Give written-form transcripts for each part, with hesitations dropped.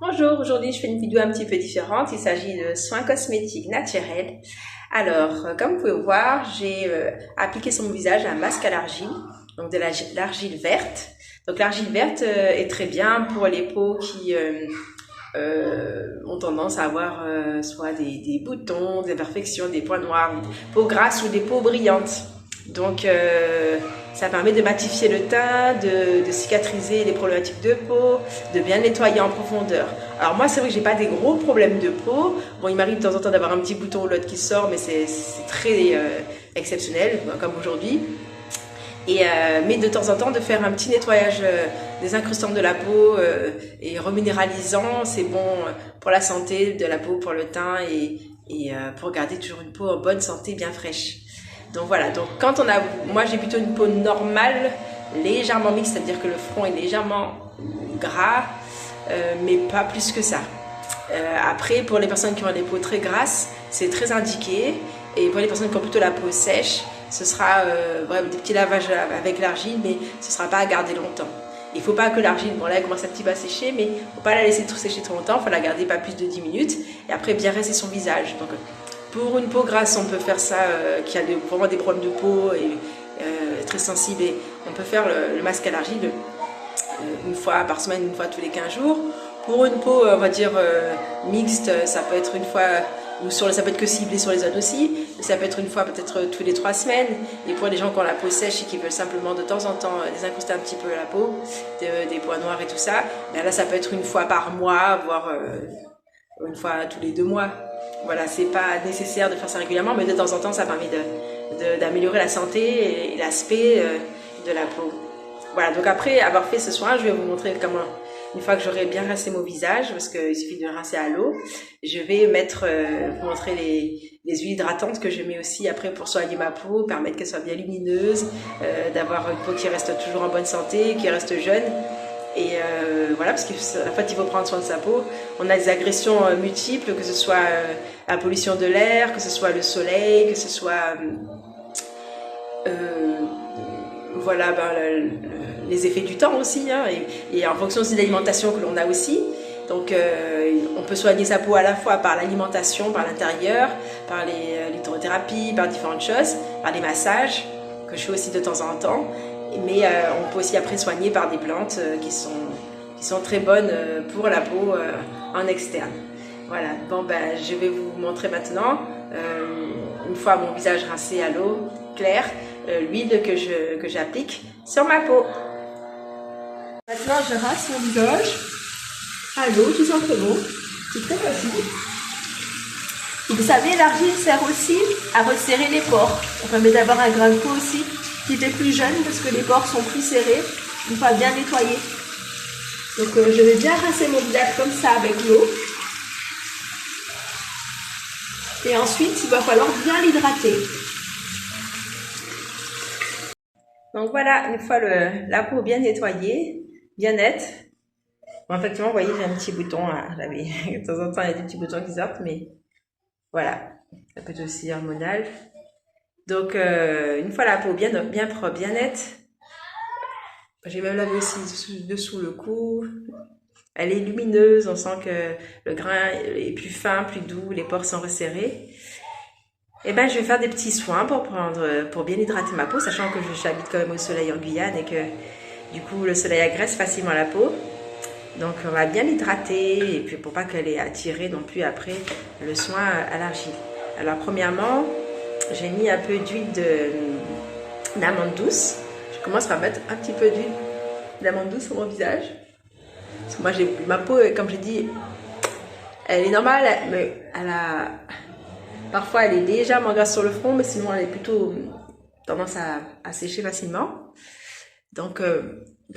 Bonjour, aujourd'hui je fais une vidéo un petit peu différente. Il s'agit de soins cosmétiques naturels. Alors, comme vous pouvez voir, j'ai appliqué sur mon visage un masque à l'argile, donc de l'argile verte. Donc l'argile verte est très bien pour les peaux qui ont tendance à avoir soit des boutons, des imperfections, des points noirs, des peaux grasses ou des peaux brillantes. Donc ça permet de matifier le teint, de cicatriser les problématiques de peau, de bien nettoyer en profondeur. Alors moi c'est vrai que j'ai pas des gros problèmes de peau. Bon, il m'arrive de temps en temps d'avoir un petit bouton ou l'autre qui sort, mais c'est très exceptionnel, comme aujourd'hui. Mais de temps en temps de faire un petit nettoyage des incrustants de la peau et reminéralisant, c'est bon pour la santé de la peau, pour le teint et pour garder toujours une peau en bonne santé, bien fraîche. Donc voilà, donc moi j'ai plutôt une peau normale, légèrement mixte, c'est-à-dire que le front est légèrement gras, mais pas plus que ça. Après, pour les personnes qui ont des peaux très grasses, c'est très indiqué. Et pour les personnes qui ont plutôt la peau sèche, ce sera vraiment des petits lavages avec l'argile, mais ce ne sera pas à garder longtemps. Il ne faut pas que l'argile, bon là elle commence un petit peu à sécher, mais il ne faut pas la laisser sécher trop longtemps, il faut la garder pas plus de 10 minutes. Et après bien rincer son visage. Donc pour une peau grasse, on peut faire ça, qui a vraiment des problèmes de peau et très sensible. Et on peut faire le masque à l'argile une fois par semaine, une fois tous les 15 jours. Pour une peau, on va dire, mixte, ça peut être une fois, ça peut être que ciblé sur les zones aussi, ça peut être une fois peut-être tous les 3 semaines. Et pour les gens qui ont la peau sèche et qui veulent simplement de temps en temps désincruster un petit peu la peau, des points noirs et tout ça, ben là ça peut être une fois par mois, voire une fois tous les 2 mois. Voilà, c'est pas nécessaire de faire ça régulièrement, mais de temps en temps ça permet d'améliorer la santé et l'aspect de la peau. Voilà, donc après avoir fait ce soin, je vais vous montrer comment, une fois que j'aurai bien rincé mon visage, parce qu'il suffit de le rincer à l'eau, je vais vous montrer les huiles hydratantes que je mets aussi après pour soigner ma peau, permettre qu'elle soit bien lumineuse, d'avoir une peau qui reste toujours en bonne santé, qui reste jeune. Et voilà, parce qu'en fait, il faut prendre soin de sa peau. On a des agressions multiples, que ce soit la pollution de l'air, que ce soit le soleil, que ce soit voilà, les effets du temps aussi, hein, et en fonction aussi de l'alimentation que l'on a aussi. Donc on peut soigner sa peau à la fois par l'alimentation, par l'intérieur, par l'hydrothérapie, par différentes choses, par les massages, que je fais aussi de temps en temps. Mais on peut aussi après soigner par des plantes qui sont très bonnes pour la peau en externe. Voilà, bon ben je vais vous montrer maintenant, une fois mon visage rincé à l'eau claire, l'huile que j'applique sur ma peau. Maintenant je rince mon visage à l'eau tout simplement, c'est très facile. Et vous savez, l'argile sert aussi à resserrer les pores, ça permet d'avoir un grain de peau aussi qui était plus jeune parce que les pores sont plus serrés une fois bien nettoyés. Donc je vais bien rincer mon visage comme ça avec l'eau. Et ensuite, il va falloir bien l'hydrater. Donc voilà, une fois la peau bien nettoyée, bien nette. Bon, effectivement, vous voyez, j'ai un petit bouton là. De temps en temps, il y a des petits boutons qui sortent, mais voilà. Ça peut être aussi hormonal. Donc, une fois la peau bien propre, bien nette, j'ai même lavé aussi dessous le cou. Elle est lumineuse, on sent que le grain est plus fin, plus doux, les pores sont resserrés. Et ben, je vais faire des petits soins pour bien hydrater ma peau, sachant que j'habite quand même au soleil en Guyane et que du coup le soleil agresse facilement la peau. Donc on va bien l'hydrater et puis pour pas qu'elle ait attiré non plus après le soin à l'argile. Alors premièrement, j'ai mis un peu d'huile d'amande douce. Je commence par mettre un petit peu d'huile d'amande douce sur mon visage. Parce que moi, ma peau, comme j'ai dit, elle est normale, mais parfois elle est légèrement grasse sur le front, mais sinon elle est plutôt tendance à sécher facilement. Donc,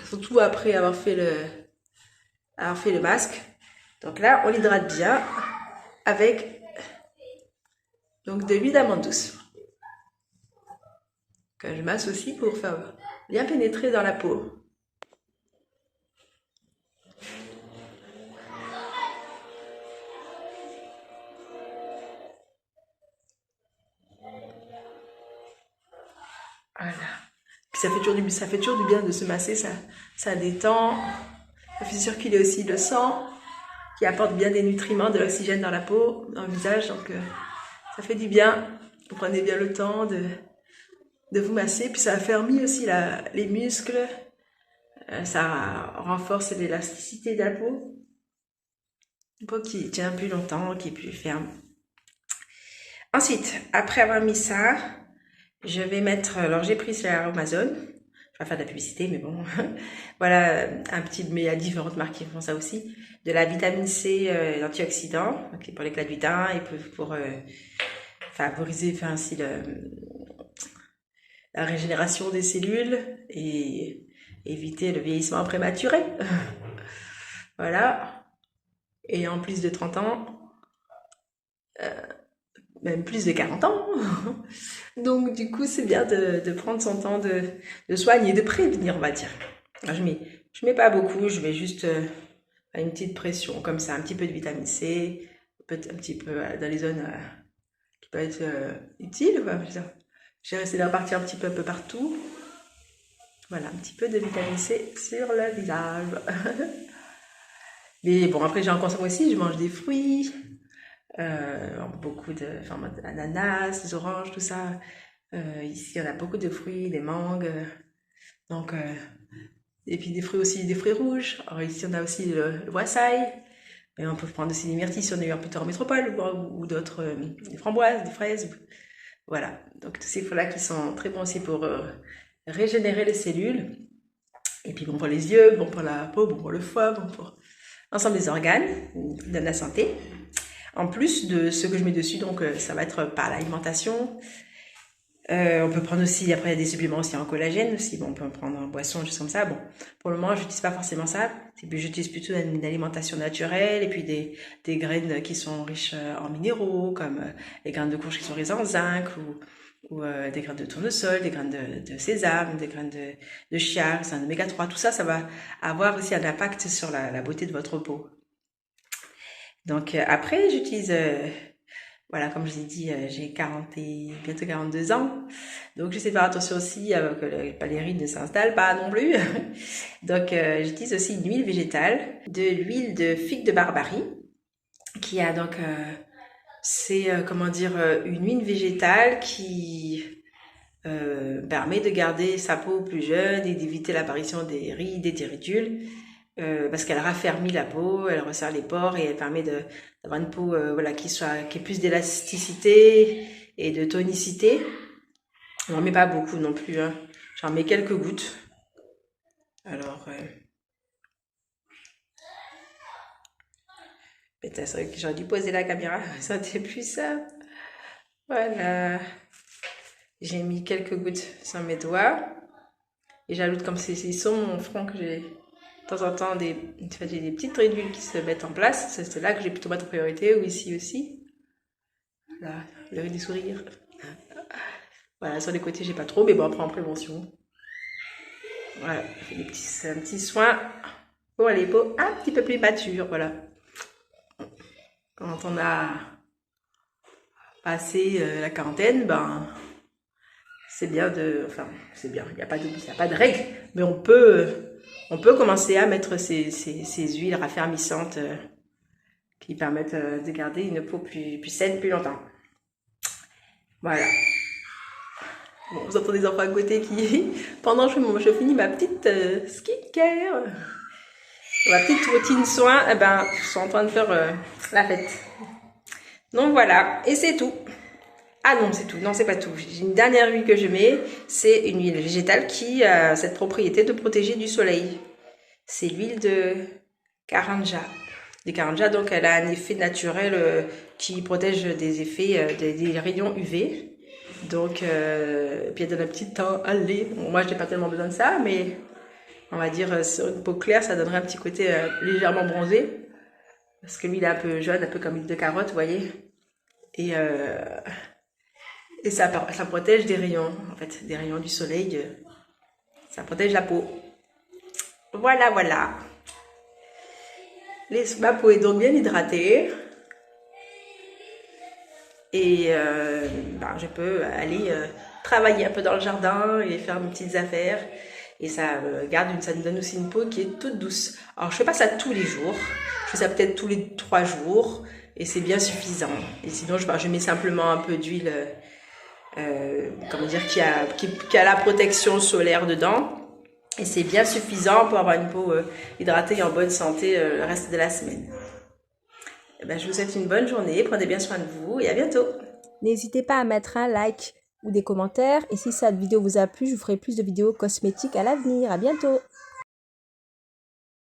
surtout après avoir fait le masque. Donc là, on l'hydrate bien avec donc de l'huile d'amande douce. Que je masse aussi pour faire bien pénétrer dans la peau. Voilà. Puis ça fait toujours du bien de se masser, ça détend, ça fait circuler aussi le sang, qui apporte bien des nutriments, de l'oxygène dans la peau, dans le visage. Donc ça fait du bien. Vous prenez bien le temps de vous masser. Puis ça affermit aussi les muscles. Ça renforce l'élasticité de la peau. Une peau qui tient plus longtemps, qui est plus ferme. Ensuite, après avoir mis ça, je vais mettre, alors j'ai pris sur Amazon, je vais faire de la publicité, mais bon, voilà, mais il y a différentes marques qui font ça aussi, de la vitamine C, l'antioxydant, okay, pour l'éclat du teint et pour favoriser, faire ainsi la régénération des cellules et éviter le vieillissement prématuré. Voilà. Et en plus de 30 ans, même plus de 40 ans. Donc du coup, c'est bien de prendre son temps de soigner, de prévenir, on va dire. Alors, je mets pas beaucoup, je vais juste à une petite pression, comme ça, un petit peu de vitamine C, un petit peu dans les zones qui peuvent être utiles. J'ai essayé de repartir un petit peu partout. Voilà, un petit peu de vitamine C sur le visage. Mais bon, après j'ai en consomme aussi, je mange des fruits, beaucoup ananas, des oranges, tout ça. Ici, on a beaucoup de fruits, des mangues, donc et puis des fruits aussi, des fruits rouges. Alors ici, on a aussi le wassail, et on peut prendre aussi des myrtilles si on est plutôt en métropole, ou d'autres, des framboises, des fraises. Voilà, donc tous ces fruits-là qui sont très bons aussi pour régénérer les cellules, et puis bon pour les yeux, bon pour la peau, bon pour le foie, bon pour l'ensemble des organes, de la santé. En plus de ce que je mets dessus, donc ça va être par l'alimentation. On peut prendre aussi, après il y a des suppléments aussi en collagène aussi, bon, on peut en prendre en boisson, juste comme ça. Bon, pour le moment, je n'utilise pas forcément ça. J'utilise plutôt une alimentation naturelle et puis des graines qui sont riches en minéraux, comme les graines de courge qui sont riches en zinc ou des graines de tournesol, des graines de sésame, des graines de chia, c'est un oméga 3. Tout ça, ça va avoir aussi un impact sur la beauté de votre peau. Donc après, j'utilise... voilà, comme je l'ai dit, j'ai bientôt 42 ans. Donc, j'essaie de faire attention aussi que les rides ne s'installent pas non plus. Donc, j'utilise aussi une huile végétale, de l'huile de figue de Barbarie, qui a donc, une huile végétale qui permet de garder sa peau plus jeune et d'éviter l'apparition des rides et des ridules. Parce qu'elle raffermit la peau, elle resserre les pores et elle permet d'avoir une peau qui ait plus d'élasticité et de tonicité. On n'en met pas beaucoup non plus, hein. J'en mets quelques gouttes. Alors, peut-être c'est vrai que j'aurais dû poser la caméra, ça aurait été plus simple. Voilà. J'ai mis quelques gouttes sur mes doigts. Et j'ajoute comme c'est sur mon front que j'ai de temps en temps des petites ridules qui se mettent en place. C'est là que j'ai plutôt mettre en priorité, ou ici aussi. Voilà, le des sourires. Voilà, sur les côtés, j'ai pas trop, mais bon, après en prévention. Voilà, j'ai un petit soin pour les peaux un petit peu plus matures, voilà. Quand on a passé la quarantaine, ben, c'est bien c'est bien, il n'y a pas de règles, mais on peut commencer à mettre ces huiles raffermissantes qui permettent de garder une peau plus saine plus longtemps. Voilà. Bon, vous entendez les enfants à côté qui, pendant que je finis ma petite skincare, ma petite routine soin, ils sont en train de faire la fête. Donc voilà, et c'est tout. Ah non, c'est tout. Non, c'est pas tout. J'ai une dernière huile que je mets. C'est une huile végétale qui a cette propriété de protéger du soleil. C'est l'huile de Karanja. Donc elle a un effet naturel qui protège des effets des rayons UV. Donc, puis elle donne un petit teint allé. Bon, moi, je n'ai pas tellement besoin de ça, mais on va dire sur une peau claire, ça donnerait un petit côté légèrement bronzé. Parce que l'huile est un peu jaune, un peu comme l'huile de carotte, vous voyez. Et ça protège des rayons, en fait, des rayons du soleil. Ça protège la peau. Voilà, voilà. Ma peau est donc bien hydratée. Et je peux aller travailler un peu dans le jardin et faire mes petites affaires. et ça ça nous donne aussi une peau qui est toute douce. Alors je fais pas ça tous les jours, je fais ça peut-être tous les 3 jours et c'est bien suffisant. Et sinon je mets simplement un peu d'huile, comment dire, qui a la protection solaire dedans. Et c'est bien suffisant pour avoir une peau hydratée et en bonne santé le reste de la semaine. Eh ben, je vous souhaite une bonne journée, prenez bien soin de vous et à bientôt. N'hésitez pas à mettre un like ou des commentaires. Et si cette vidéo vous a plu, je vous ferai plus de vidéos cosmétiques à l'avenir. À bientôt!